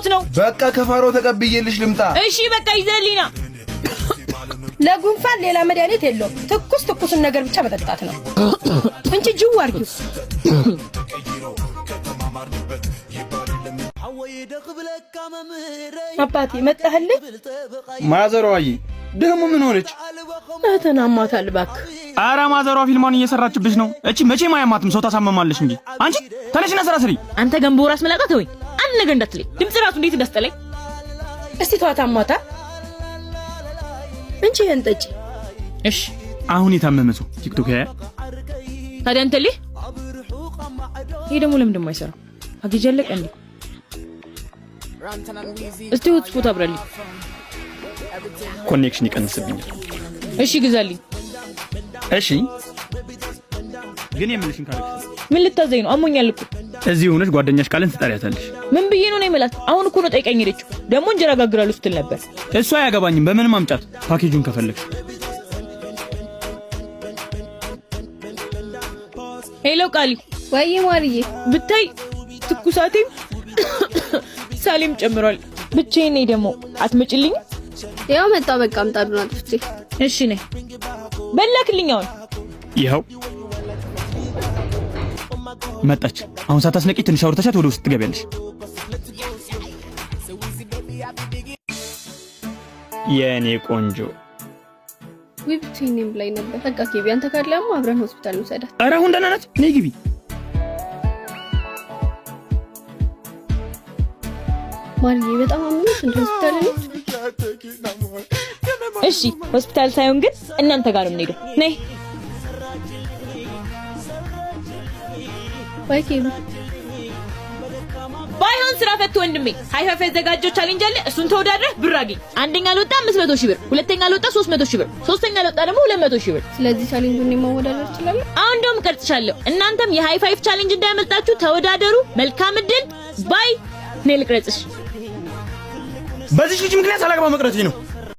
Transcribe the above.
እያስመጣሁት ነው። በቃ ከፋሮ ተቀብዬልሽ ልምጣ። እሺ በቃ ይዘህልኝ ና። ለጉንፋን ሌላ መድኃኒት የለውም። ትኩስን ነገር ብቻ መጠጣት ነው። እንጂ ጅው አርጊው። አባቴ መጣህልኝ? ማዘሯዬ ደግሞ ምን ሆነች? ተናማታል እባክህ። ኧረ ማዘሯ ፊልሟን እየሰራችብሽ ነው። እቺ መቼም አያማትም፣ ሰው ታሳመማለሽ እንጂ። አንቺ ተነሽና ስራ ስሪ። አንተ ገንቦ ራስ መላጣት ወይ አንድ ነገር እንዳትለኝ። ድምጽ ራሱ እንዴት እንዳስጠላኝ። እስቲ ተዋት አማታ። እንጂ እንጠጪ። እሺ አሁን የታመመ ሰው ቲክቶክ ያያ ታዲያ አንተ ልህ ይሄ ደግሞ ለምን እንደማይሰራው አግጀለቀ እንዴ? እስቲ ወጥ ፎቶ አብራልኝ። ኮኔክሽን ይቀንስብኛል። እሺ ግዛልኝ። እሺ ግን የምልሽን ካለሽ ምን ልታዘኝ ነው? አሞኛል እኮ። እዚህ ሆነሽ ጓደኛሽ ካለን ትጠሪያታለሽ። ምን ብዬ ነው የምላት? አሁን እኮ ነው ጠይቀኝ ሄደችው። ደግሞ እንጀራ ጋግራለሁ ስትል ነበር። እሷ አያገባኝም። በምንም አምጫት ፓኬጁን ከፈለግሽ። ሄሎ ቃሊ። ወይ ማርዬ ብታይ ትኩሳቴም ሳሌም ጨምሯል። ብቻዬን ነኝ። ደግሞ አትመጭልኝ? ያው መጣ። በቃ አምጣዱና ጥፍቴ። እሺ ነኝ። በላክልኝ አሁን። ይኸው መጣች። አሁን ሳታስነቂ ትንሽ አውርተሻት ወደ ውስጥ ትገቢያለሽ። የኔ ቆንጆ ዊብቲኒም ላይ ነበር። በቃ ኬቢ አንተ ካለማ አብረን ሆስፒታል እንሰዳት። ኧረ አሁን ደህና ናት። ነይ ግቢ። ማርዬ በጣም አመመሽ እንደ ሆስፒታል ነች። እሺ ሆስፒታል ሳይሆን ግን እናንተ ጋር ነው የምንሄደው። ነይ ባይ ኬቢ። ባይሆን ስራ ፈት ወንድሜ። ሃይፋፍ ያዘጋጀው ቻሌንጅ አለ። እሱን ተወዳድረህ ብር አግኝ። አንደኛ ለወጣ 500 ሺህ ብር፣ ሁለተኛ ለወጣ 300 ሺህ ብር፣ ሶስተኛ ለወጣ ደግሞ 200 ሺህ ብር። ስለዚህ ቻሌንጁን ማወዳደር ይችላል። አሁን ደግሞ ቀርጽሻለሁ። እናንተም የሃይፋፍ ቻሌንጅ እንዳይመልጣችሁ ተወዳደሩ። መልካም እድል። ባይ። ነይ ልቅረጽሽ። በዚህ ልጅ ምክንያት አላግባ መቅረቴ ነው።